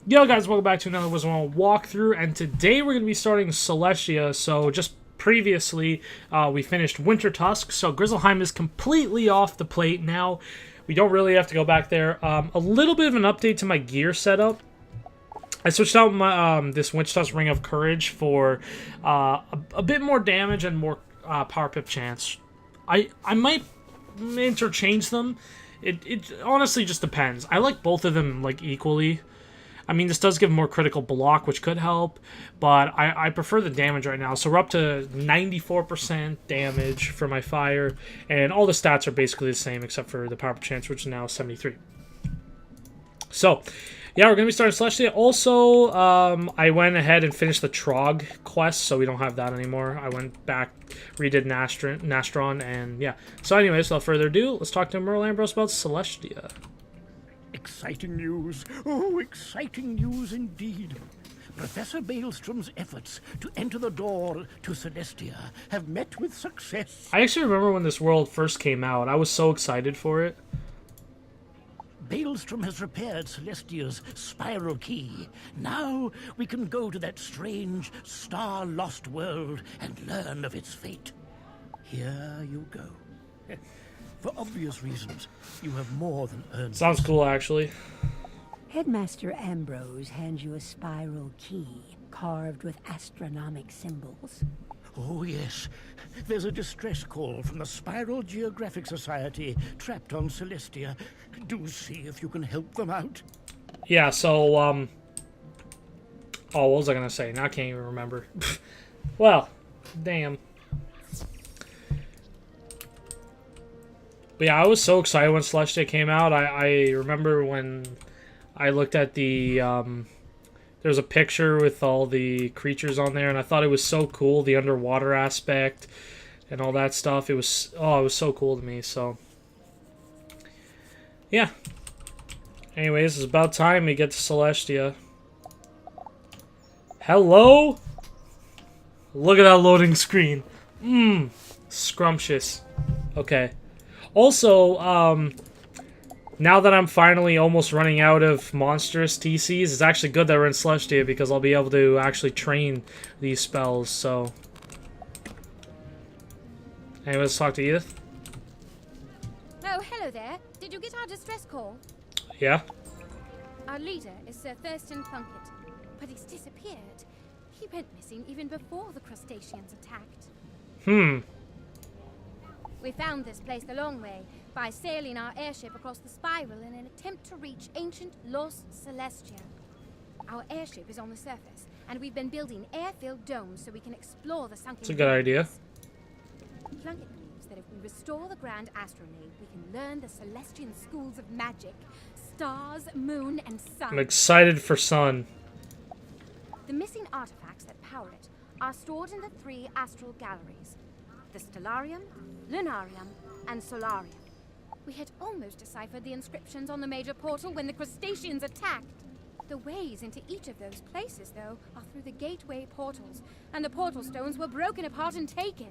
Yo guys, welcome back to another Wizard101 walkthrough, and today we're going to be starting Celestia. So just previously, we finished Winter Tusk, so Grizzleheim is completely off the plate now. We don't really have to go back there. A little bit of an update to my gear setup. I switched out my this Winter Tusk Ring of Courage for a bit more damage and more power pip chance. I might interchange them. It honestly just depends. I like both of them like equally. I mean, this does give more critical block, which could help, but I prefer the damage right now. So we're up to 94% damage for my fire, and all the stats are basically the same except for the power up chance, which is now 73. So, yeah, we're going to be starting Celestia. Also, I went ahead and finished the Trog quest, so we don't have that anymore. I went back, redid Nastron, and yeah. So anyways, without further ado, let's talk to Merle Ambrose about Celestia. Exciting news. Oh, exciting news indeed. Professor Maelstrom's efforts to enter the door to Celestia have met with success. I actually remember when this world first came out. I was so excited for it. Maelstrom has repaired Celestia's spiral key. Now we can go to that strange, star-lost world and learn of its fate. Here you go. For obvious reasons, you have more than earned. Sounds cool, actually. Headmaster Ambrose hands you a spiral key carved with astronomic symbols. Oh, yes. There's a distress call from the Spiral Geographic Society trapped on Celestia. Do see if you can help them out. Yeah, so, oh, what was I gonna say? Now I can't even remember. Well, damn. But yeah, I was so excited when Celestia came out. I remember when I looked at the, there was a picture with all the creatures on there, and I thought it was so cool, the underwater aspect and all that stuff. It was, oh, it was so cool to me, so. Yeah. Anyways, it's about time we get to Celestia. Hello? Look at that loading screen. Scrumptious. Okay. Also, now that I'm finally almost running out of monstrous TCs, it's actually good that we're in Celestia because I'll be able to actually train these spells, so. Anyway, let's talk to Edith. Oh, hello there. Did you get our distress call? Yeah? Our leader is Sir Thurston Plunkett, but he's disappeared. He went missing even before the crustaceans attacked. We found this place the long way by sailing our airship across the spiral in an attempt to reach ancient lost Celestia. Our airship is on the surface, and we've been building air-filled domes so we can explore the sunken. That's a good idea. Plunkett believes that if we restore the Grand Astrolabe, we can learn the Celestian schools of magic, stars, moon, and sun. I'm excited for Sun. The missing artifacts that power it are stored in the 3 astral galleries: the Stellarium, Lunarium, and Solarium. We had almost deciphered the inscriptions on the major portal when the crustaceans attacked. The ways into each of those places, though, are through the gateway portals, and the portal stones were broken apart and taken.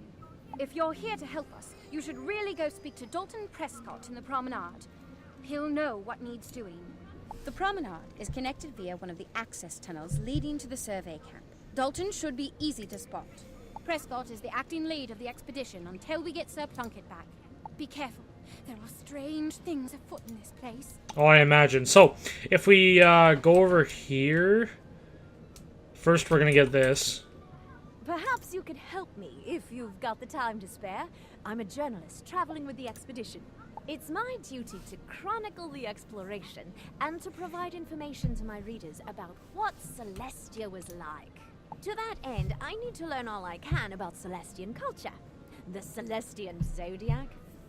If you're here to help us, you should really go speak to Dalton Prescott in the promenade. He'll know what needs doing. The promenade is connected via one of the access tunnels leading to the survey camp. Dalton should be easy to spot. Prescott is the acting lead of the expedition until we get Sir Plunkett back. Be careful. There are strange things afoot in this place. Oh, I imagine. So, if we go over here, first we're going to get this. Perhaps you could help me if you've got the time to spare. I'm a journalist traveling with the expedition. It's my duty to chronicle the exploration and to provide information to my readers about what Celestia was like. To that end, I need to learn all I can about Celestian culture. The Celestian zodiac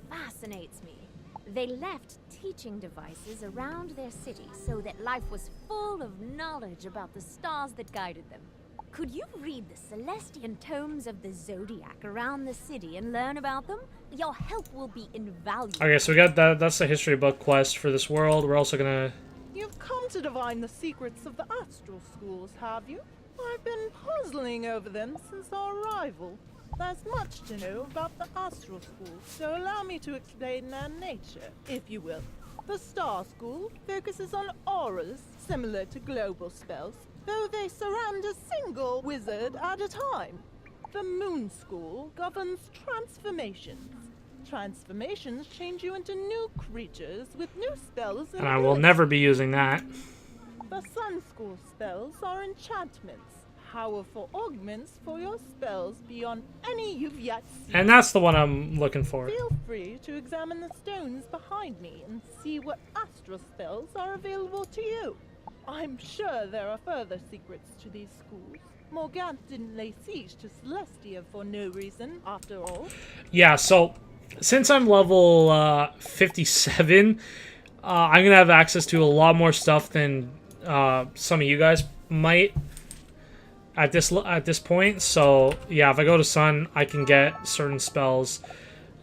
fascinates me. They left teaching devices around their city so that life was full of knowledge about the stars that guided them. Could you read the Celestian tomes of the zodiac around the city and learn about them? Your help will be invaluable. Okay, so we got that. That's the history book quest for this world. We're also going to... You've come to divine the secrets of the astral schools, have you? I've been puzzling over them since our arrival. There's much to know about the astral schools, so allow me to explain their nature, if you will. The Star School focuses on auras, similar to global spells, though they surround a single wizard at a time. The Moon School governs transformations. Transformations change you into new creatures with new spells And I will never be using that. The Sun School spells are enchantments, powerful augments for your spells beyond any you've yet seen. And that's the one I'm looking for. Feel free to examine the stones behind me and see what astral spells are available to you. I'm sure there are further secrets to these schools. Morganthe didn't lay siege to Celestia for no reason, after all. Yeah, so since I'm level 57, I'm going to have access to a lot more stuff than some of you guys might at this point. So, yeah, if I go to Sun, I can get certain spells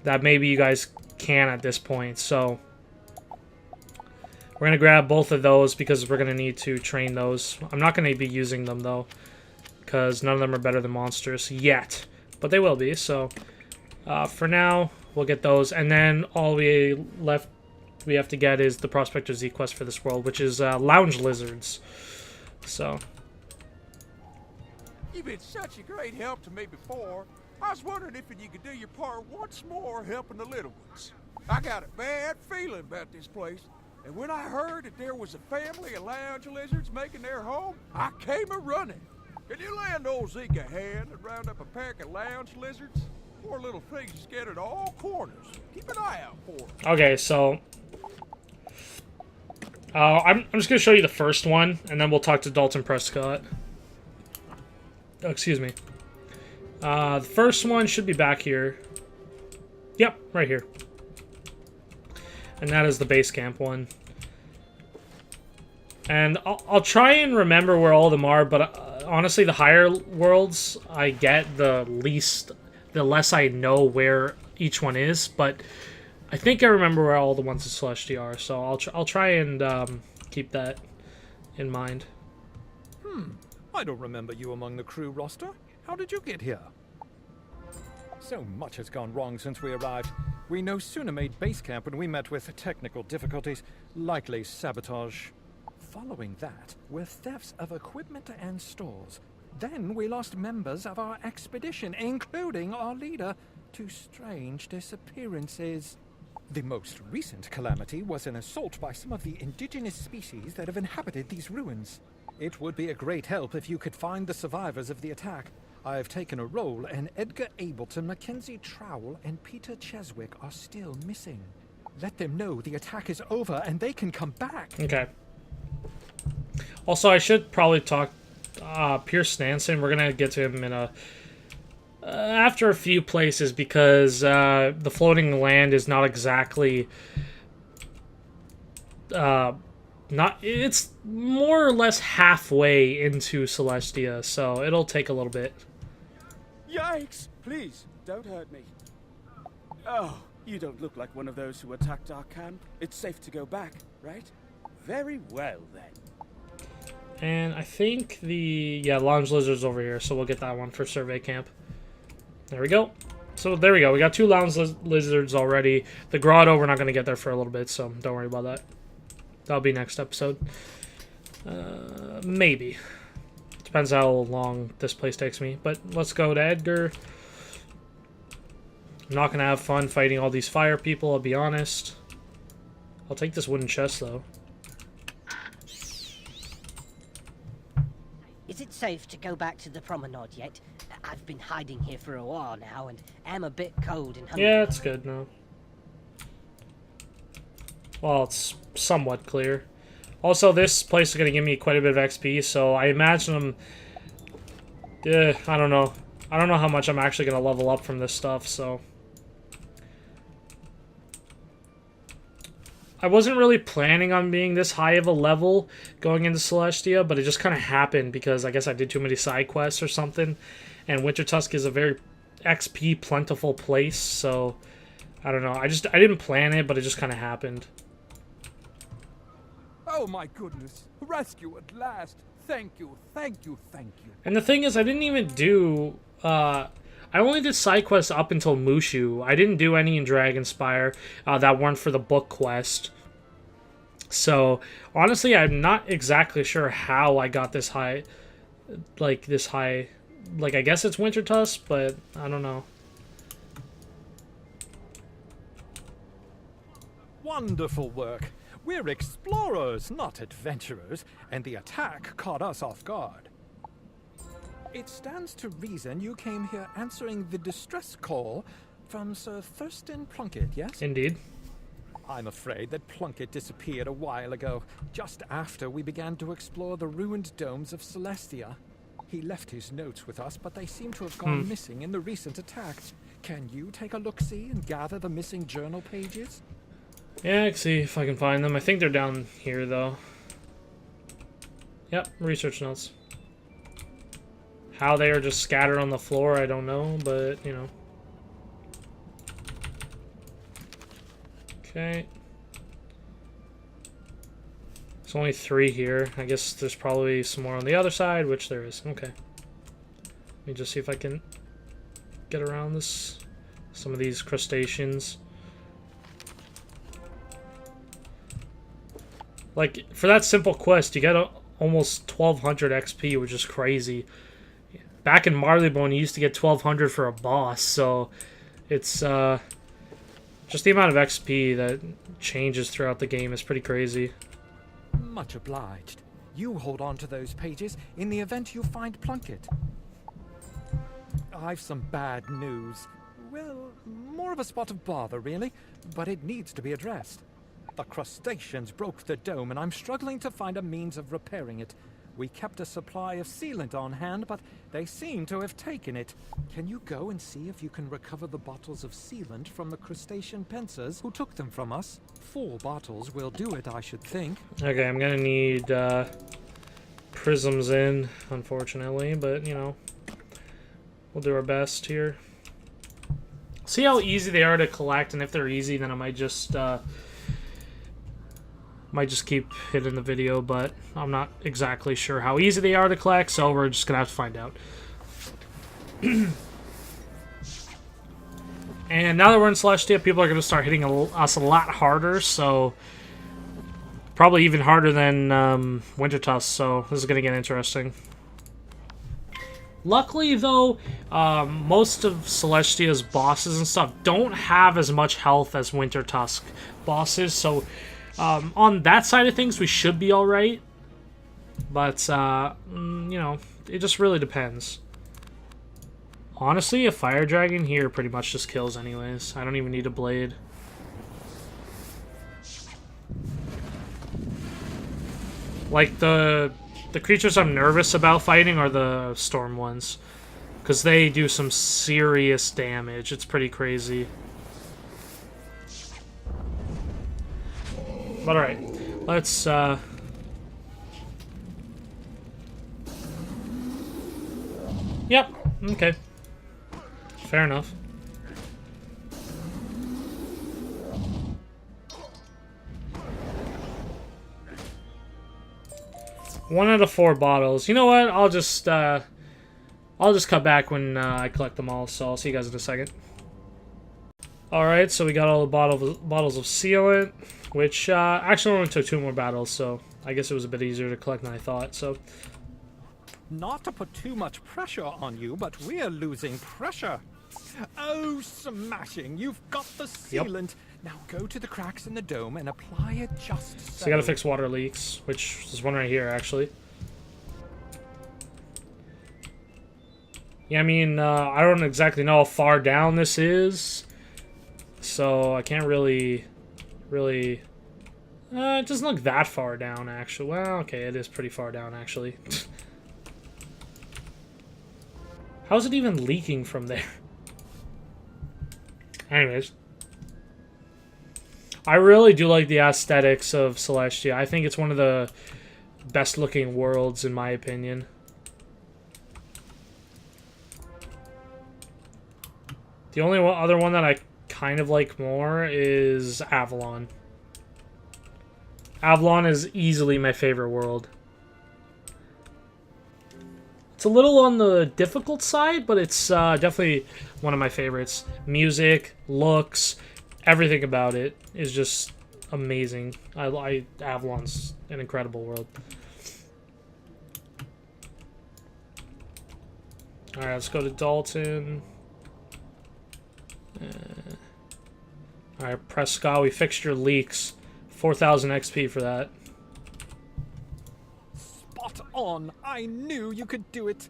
that maybe you guys can at this point. So, we're going to grab both of those because we're going to need to train those. I'm not going to be using them, though, because none of them are better than monsters yet. But they will be, so for now, we'll get those. And then all we have to get is the Prospector Z quest for this world, which is Lounge Lizards. So. You've been such a great help to me before. I was wondering if you could do your part once more helping the little ones. I got a bad feeling about this place, and when I heard that there was a family of lounge lizards making their home, I came a-running. Can you lend old Zeke a hand and round up a pack of lounge lizards? Poor little things scattered all corners. Keep an eye out for them. Okay, so I'm just gonna show you the first one, and then we'll talk to Dalton Prescott. Oh, excuse me. The first one should be back here. Yep, right here. And that is the base camp one. And I'll try and remember where all of them are, but honestly, the higher worlds I get, the less I know where each one is. But I think I remember where all the ones in Celestia are, so I'll try and keep that in mind. I don't remember you among the crew roster. How did you get here? So much has gone wrong since we arrived. We no sooner made base camp when we met with technical difficulties, likely sabotage. Following that were thefts of equipment and stores. Then we lost members of our expedition, including our leader, to strange disappearances. The most recent calamity was an assault by some of the indigenous species that have inhabited these ruins. It would be a great help if you could find the survivors of the attack. I have taken a role, and Edgar Ableton, Mackenzie Trowell, and Peter Cheswick are still missing. Let them know the attack is over and they can come back. Okay. Also, I should probably talk Pierce Nansen. We're gonna get to him in a after a few places because the floating land is not exactly it's more or less halfway into Celestia, so it'll take a little bit. Yikes! Please, don't hurt me. Oh, you don't look like one of those who attacked our camp. It's safe to go back, right? Very well, then. And I think the Lounge Lizard's over here, so we'll get that one for Survey Camp. There we go. So there we go. We got 2 Lounge Lizards already. The Grotto, we're not going to get there for a little bit, so don't worry about that. That'll be next episode. Maybe. Depends how long this place takes me. But let's go to Edgar. I'm not going to have fun fighting all these fire people, I'll be honest. I'll take this wooden chest, though. Is it safe to go back to the promenade yet? I've been hiding here for a while now, and am a bit cold and hungry. Yeah, it's good now. Well, it's somewhat clear. Also, this place is going to give me quite a bit of XP, so I imagine I'm... I don't know. I don't know how much I'm actually going to level up from this stuff, so... I wasn't really planning on being this high of a level going into Celestia, but it just kind of happened because I guess I did too many side quests or something. And Wintertusk is a very XP plentiful place, so... I don't know. I didn't plan it, but it just kind of happened. Oh my goodness. Rescue at last. Thank you, thank you, thank you. And the thing is, I didn't even do... I only did side quests up until Mushu. I didn't do any in Dragonspire that weren't for the book quest. So, honestly, I'm not exactly sure how I got this high. Like, this high. Like, I guess it's Winter Tusk, but I don't know. Wonderful work. We're explorers, not adventurers, and the attack caught us off guard. It stands to reason you came here answering the distress call from Sir Thurston Plunkett, yes? Indeed. I'm afraid that Plunkett disappeared a while ago, just after we began to explore the ruined domes of Celestia. He left his notes with us, but they seem to have gone missing in the recent attack. Can you take a look-see and gather the missing journal pages? Yeah, I can see if I can find them. I think they're down here, though. Yep, research notes. How they are just scattered on the floor, I don't know, but, you know. Okay. There's only 3 here. I guess there's probably some more on the other side, which there is. Okay. Let me just see if I can get around this. Some of these crustaceans. Like, for that simple quest, you get almost 1200 XP, which is crazy. Back in Marleybone, you used to get 1200 for a boss, so it's just the amount of XP that changes throughout the game is pretty crazy. Much obliged. You hold on to those pages in the event you find Plunkett. I've some bad news. Well, more of a spot of bother, really, but it needs to be addressed. The crustaceans broke the dome, and I'm struggling to find a means of repairing it. We kept a supply of sealant on hand, but they seem to have taken it. Can you go and see if you can recover the bottles of sealant from the crustacean pincers who took them from us? 4 bottles will do it, I should think. Okay, I'm gonna need prisms in, unfortunately, but, you know, we'll do our best here. See how easy they are to collect, and if they're easy, then I might just keep it in the video, but I'm not exactly sure how easy they are to collect, so we're just gonna have to find out. And now that we're in Celestia, people are gonna start hitting us a lot harder, so probably even harder than Winter Tusk, so this is gonna get interesting. Luckily, though, most of Celestia's bosses and stuff don't have as much health as Winter Tusk bosses, so on that side of things, we should be alright. But, you know, it just really depends. Honestly, a fire dragon here pretty much just kills anyways. I don't even need a blade. Like, the creatures I'm nervous about fighting are the storm ones. Because they do some serious damage. It's pretty crazy. But alright, let's, Yep, okay. Fair enough. One out of 4 bottles. You know what? I'll just cut back when I collect them all, so I'll see you guys in a second. Alright, so we got all the bottles of sealant, which actually only took 2 more battles, so I guess it was a bit easier to collect than I thought, so. Not to put too much pressure on you, but we're losing pressure. Oh, smashing! You've got the sealant. Yep. Now go to the cracks in the dome and apply it just so. So you gotta fix water leaks, which is one right here, actually. Yeah, I mean, I don't exactly know how far down this is, so I can't really... it doesn't look that far down, actually. Well, okay, it is pretty far down, actually. How's it even leaking from there? Anyways. I really do like the aesthetics of Celestia. I think it's one of the best looking worlds, in my opinion. The only other one that I kind of like more is Avalon. Avalon is easily my favorite world. It's a little on the difficult side, but it's definitely one of my favorites. Music, looks, everything about it is just amazing. Avalon's an incredible world. All right, let's go to Dalton. All right, Prescott, we fixed your leaks. 4,000 XP for that. Spot on! I knew you could do it!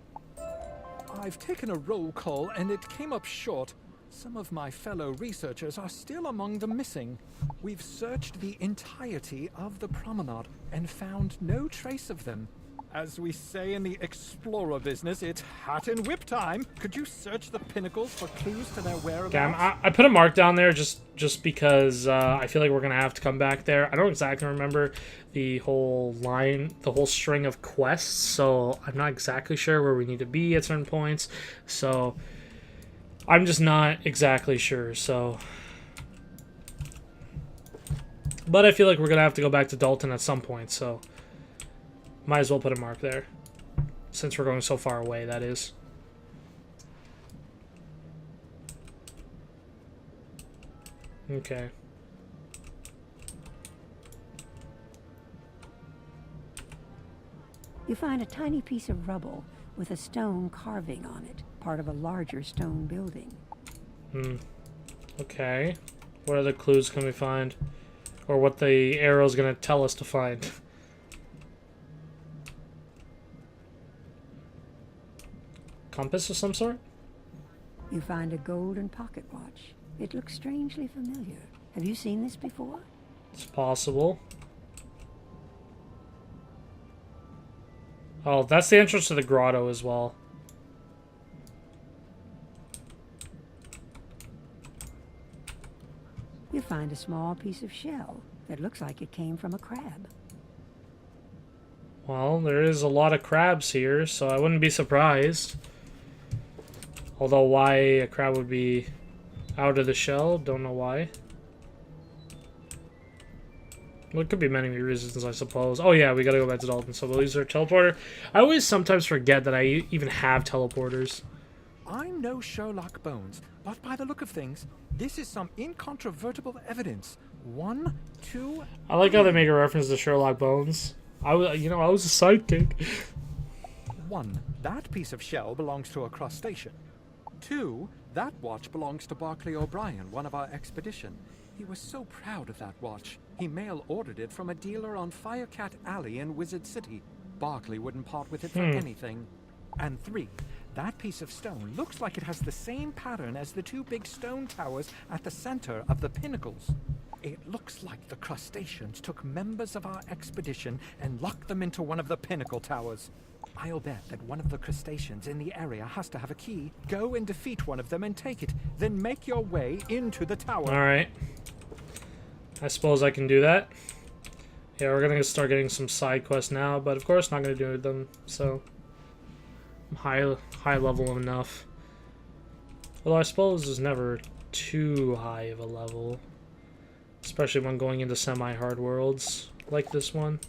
I've taken a roll call and it came up short. Some of my fellow researchers are still among the missing. We've searched the entirety of the promenade and found no trace of them. As we say in the explorer business, it's hat and whip time. Could you search the pinnacles for clues to their whereabouts? Damn, I put a mark down there just because I feel like we're gonna have to come back there. I don't exactly remember the whole string of quests, so I'm not exactly sure where we need to be at certain points. So I'm just not exactly sure. So, but I feel like we're gonna have to go back to Dalton at some point. So. Might as well put a mark there. Since we're going so far away, that is. Okay. You find a tiny piece of rubble with a stone carving on it, part of a larger stone building. Okay. What other clues can we find? Or what the arrow's gonna tell us to find? Compass of some sort? You find a golden pocket watch. It looks strangely familiar. Have you seen this before? It's possible. Oh, that's the entrance to the grotto as well. You find a small piece of shell that looks like it came from a crab. Well, there is a lot of crabs here, so I wouldn't be surprised. Although why a crab would be out of the shell, don't know why. Well, it could be many reasons, I suppose. Oh yeah, we gotta go back to Dalton, so we'll use our teleporter. I always sometimes forget that I even have teleporters. I'm no Sherlock Bones, but by the look of things, this is some incontrovertible evidence. 1, 2... I like how they make a reference to Sherlock Bones. I was a sidekick. 1. That piece of shell belongs to a crustacean. 2. That watch belongs to Barclay O'Brien, one of our expedition. He was so proud of that watch. He mail-ordered it from a dealer on Firecat Alley in Wizard City. Barclay wouldn't part with it for anything. And 3. That piece of stone looks like it has the same pattern as the 2 big stone towers at the center of the pinnacles. It looks like the crustaceans took members of our expedition and locked them into one of the pinnacle towers. I'll bet that one of the crustaceans in the area has to have a key. Go and defeat one of them and take it. Then make your way into the tower. Alright. I suppose I can do that. Yeah, we're gonna start getting some side quests now, but of course not gonna do them, so... I'm high level enough. Although I suppose it's never too high of a level. Especially when going into semi-hard worlds, like this one.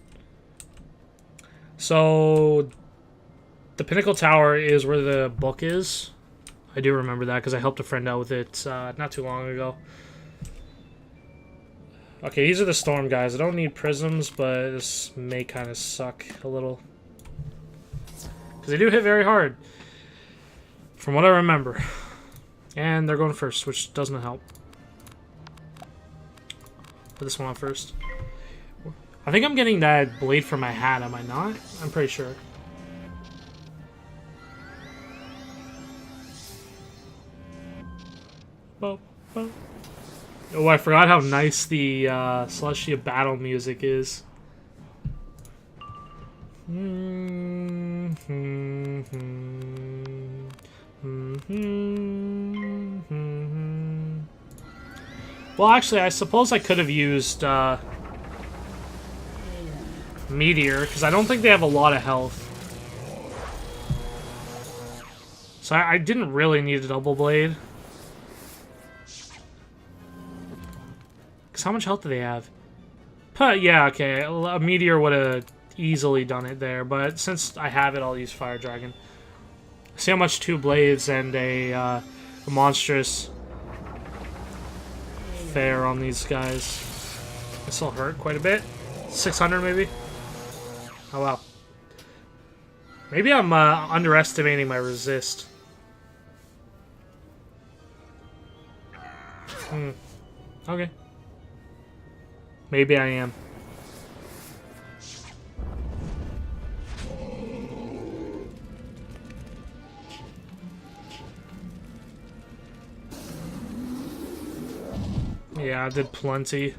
So... the Pinnacle Tower is where the book is. I do remember that because I helped a friend out with it not too long ago. Okay, these are the storm guys. I don't need prisms, but this may kind of suck a little. Because they do hit very hard. From what I remember. And they're going first, which doesn't help. Put this one on first. I think I'm getting that blade from my hat, am I not? I'm pretty sure. Oh, I forgot how nice the Celestia battle music is. Well, actually, I suppose I could have used Meteor, because I don't think they have a lot of health. So I didn't really need a double blade. Because how much health do they have? Yeah, okay. A Meteor would have easily done it there. But since I have it, I'll use Fire Dragon. See how much 2 blades and a monstrous fare on these guys. This will hurt quite a bit. 600 maybe? Oh wow. Maybe I'm underestimating my resist. Okay. Maybe I am. Yeah, I did plenty.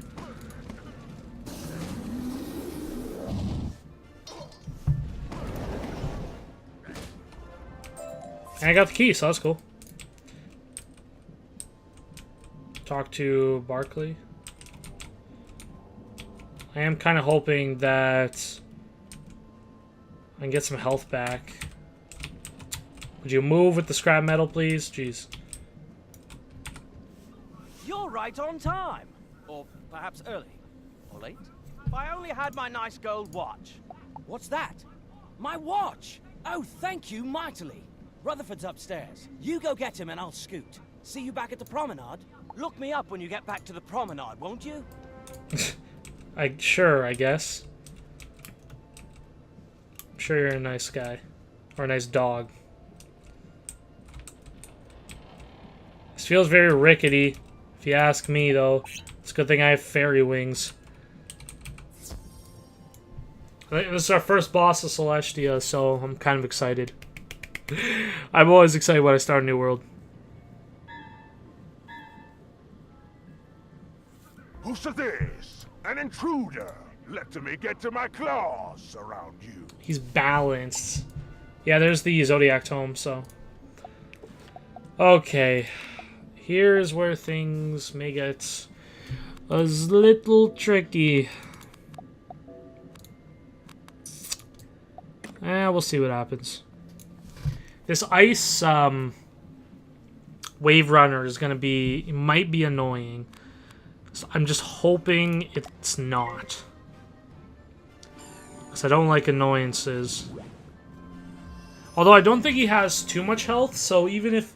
And I got the key, so that's cool. Talk to Barkley. I am kind of hoping that I can get some health back. Would you move with the scrap metal, please? Jeez. You're right on time. Or perhaps early. Or late. If I only had my nice gold watch. What's that? My watch! Oh, thank you mightily. Rutherford's upstairs. You go get him and I'll scoot. See you back at the promenade? Look me up when you get back to the promenade, won't you? Sure, I guess. I'm sure you're a nice guy. Or a nice dog. This feels very rickety, if you ask me, though. It's a good thing I have fairy wings. This is our first boss of Celestia, so I'm kind of excited. I'm always excited when I start a new world. Who's this? An intruder. Let me get to my claws around you. He's balanced. Yeah, there's the Zodiac Tome, so. Okay. Here's where things may get a little tricky. We'll see what happens. This ice wave runner is gonna be, it might be annoying. So I'm just hoping it's not. Because I don't like annoyances. Although I don't think he has too much health, so even if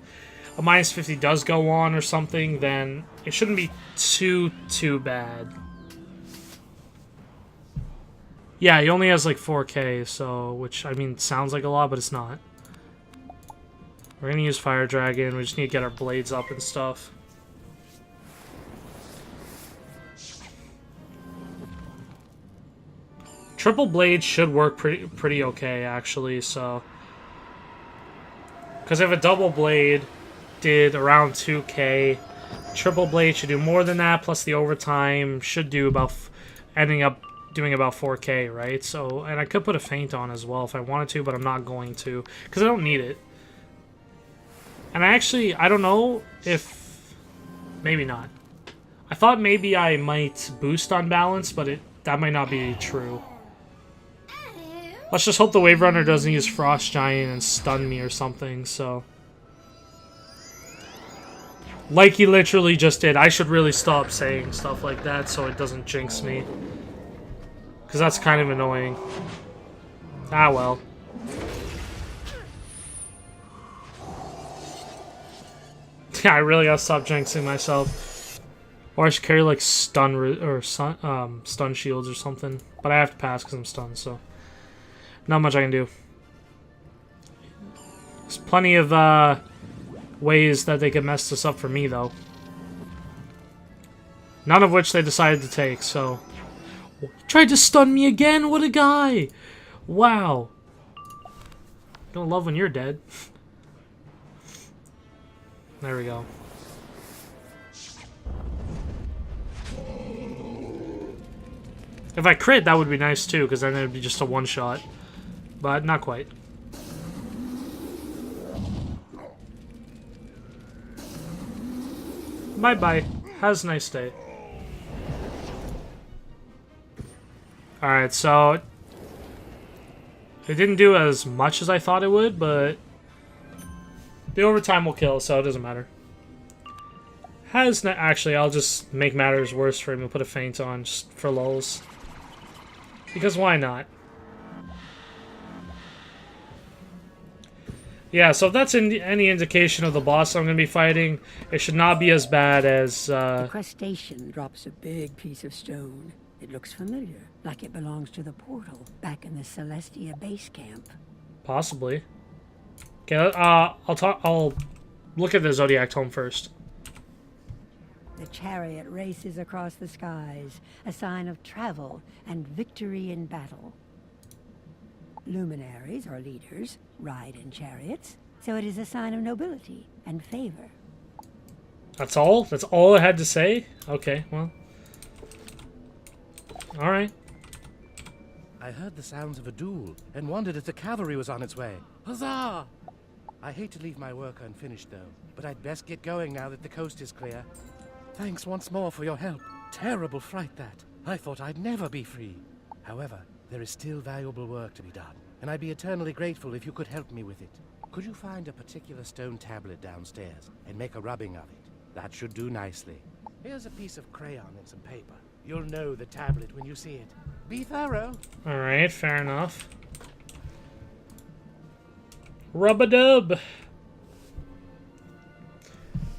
a minus 50 does go on or something, then it shouldn't be too bad. Yeah, he only has like 4k, so, which, I mean, sounds like a lot, but it's not. We're gonna use Fire Dragon, we just need to get our blades up and stuff. Triple blade should work pretty okay, actually, so. Because if a double blade did around 2k, triple blade should do more than that, plus the overtime should do about, ending up doing about 4k, right? So, and I could put a feint on as well if I wanted to, but I'm not going to, because I don't need it. And I don't know if, maybe not. I thought maybe I might boost on balance, but that might not be true. Let's just hope the Wave Runner doesn't use Frost Giant and stun me or something, so. Like he literally just did. I should really stop saying stuff like that so it doesn't jinx me. Because that's kind of annoying. Ah, well. Yeah, I really gotta stop jinxing myself. Or I should carry like stun shields or something. But I have to pass because I'm stunned, so. Not much I can do. There's plenty of ways that they could mess this up for me, though. None of which they decided to take, so. Tried to stun me again? What a guy! Wow. Don't love when you're dead. There we go. If I crit, that would be nice too, because then it would be just a one-shot. But not quite. Bye-bye. Has a nice day. Alright, so it didn't do as much as I thought it would, but the overtime will kill, so it doesn't matter. Actually, I'll just make matters worse for him and put a feint on just for lulz. Because why not? Yeah, so if that's any indication of the boss I'm going to be fighting, it should not be as bad as... The crustacean drops a big piece of stone. It looks familiar, like it belongs to the portal back in the Celestia base camp. Possibly. Okay, I'll look at the Zodiac Tome first. The chariot races across the skies, a sign of travel and victory in battle. Luminaries, or leaders, ride in chariots, so it is a sign of nobility and favor. That's all? That's all it had to say? Okay, well. Alright. I heard the sounds of a duel and wondered if the cavalry was on its way. Huzzah! I hate to leave my work unfinished, though, but I'd best get going now that the coast is clear. Thanks once more for your help. Terrible fright, that. I thought I'd never be free. However, there is still valuable work to be done, and I'd be eternally grateful if you could help me with it. Could you find a particular stone tablet downstairs and make a rubbing of it? That should do nicely. Here's a piece of crayon and some paper. You'll know the tablet when you see it. Be thorough. Alright, fair enough. Rub-a-dub.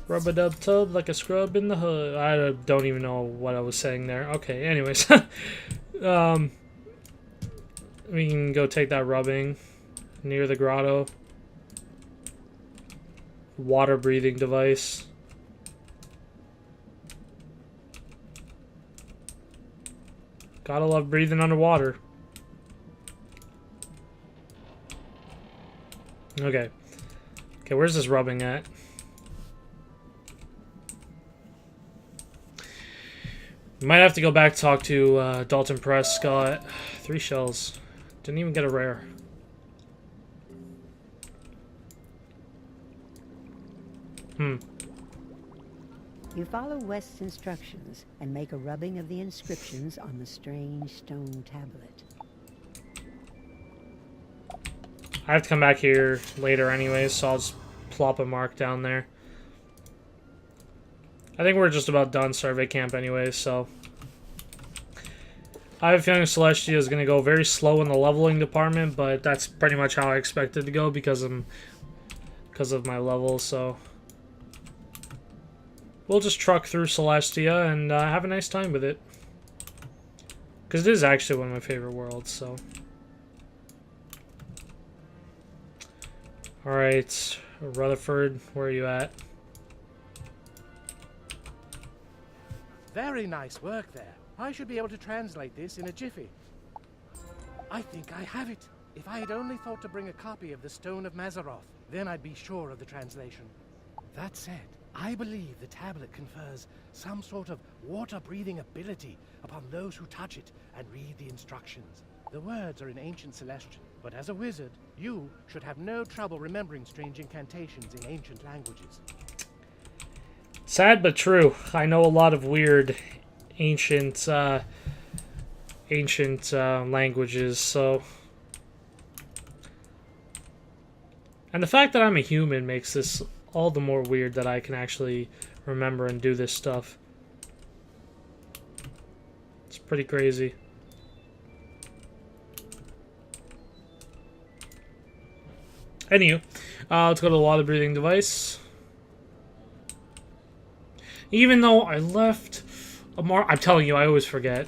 Rub-a-dub-tub like a scrub in the hood. I don't even know what I was saying there. Okay, anyways. We can go take that rubbing near the grotto. Water breathing device. Gotta love breathing underwater. Okay. Okay, where's this rubbing at? Might have to go back to talk to Dalton Prescott. 3 shells. Didn't even get a rare. You follow West's instructions and make a rubbing of the inscriptions on the strange stone tablet. I have to come back here later anyways, so I'll just plop a mark down there. I think we're just about done survey camp anyways, so... I have a feeling Celestia is going to go very slow in the leveling department, but that's pretty much how I expect it to go because of my level, so... We'll just truck through Celestia and have a nice time with it. Because it is actually one of my favorite worlds, so... Alright, Rutherford, where are you at? Very nice work there. I should be able to translate this in a jiffy. I think I have it. If I had only thought to bring a copy of the Stone of Mazaroth, then I'd be sure of the translation. That said, I believe the tablet confers some sort of water-breathing ability upon those who touch it and read the instructions. The words are in ancient Celestian, but as a wizard, you should have no trouble remembering strange incantations in ancient languages. Sad but true. I know a lot of weird ancient languages, so... And the fact that I'm a human makes this all the more weird that I can actually remember and do this stuff. It's pretty crazy. Anywho, let's go to the water breathing device. Even though I left a mark, I'm telling you, I always forget.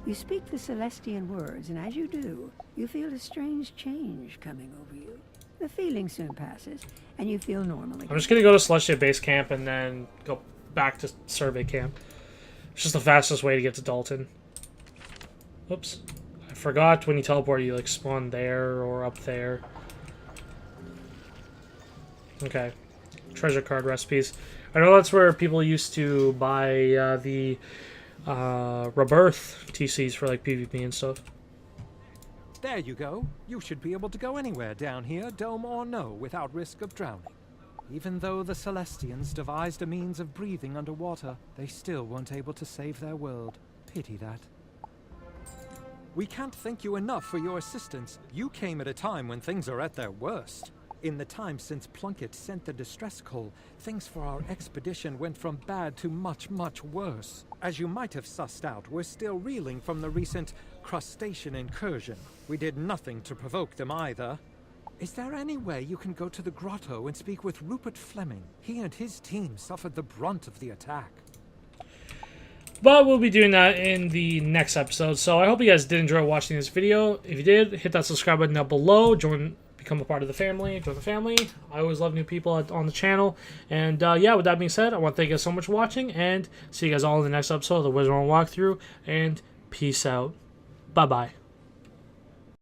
You speak the Celestian words, and as you do, you feel a strange change coming over you. The feeling soon passes, and you feel normal again. I'm just going to go to Celestia base camp and then go back to survey camp. It's just the fastest way to get to Dalton. Oops. I forgot when you teleport, you like spawn there or up there. Okay. Treasure card recipes. I know that's where people used to buy the Rebirth TCs for like PvP and stuff. There you go. You should be able to go anywhere down here, dome or no, without risk of drowning. Even though the Celestians devised a means of breathing underwater, they still weren't able to save their world. Pity that. We can't thank you enough for your assistance. You came at a time when things are at their worst. In the time since Plunkett sent the distress call, things for our expedition went from bad to much, much worse. As you might have sussed out, we're still reeling from the recent crustacean incursion. We did nothing to provoke them either. Is there any way you can go to the grotto and speak with Rupert Fleming? He and his team suffered the brunt of the attack. But we'll be doing that in the next episode. So I hope you guys did enjoy watching this video. If you did, hit that subscribe button down below. Become a part of the family. Join the family. I always love new people on the channel. And yeah, with that being said, I want to thank you guys so much for watching. And see you guys all in the next episode of the Wizard101 walkthrough. And peace out. Bye-bye.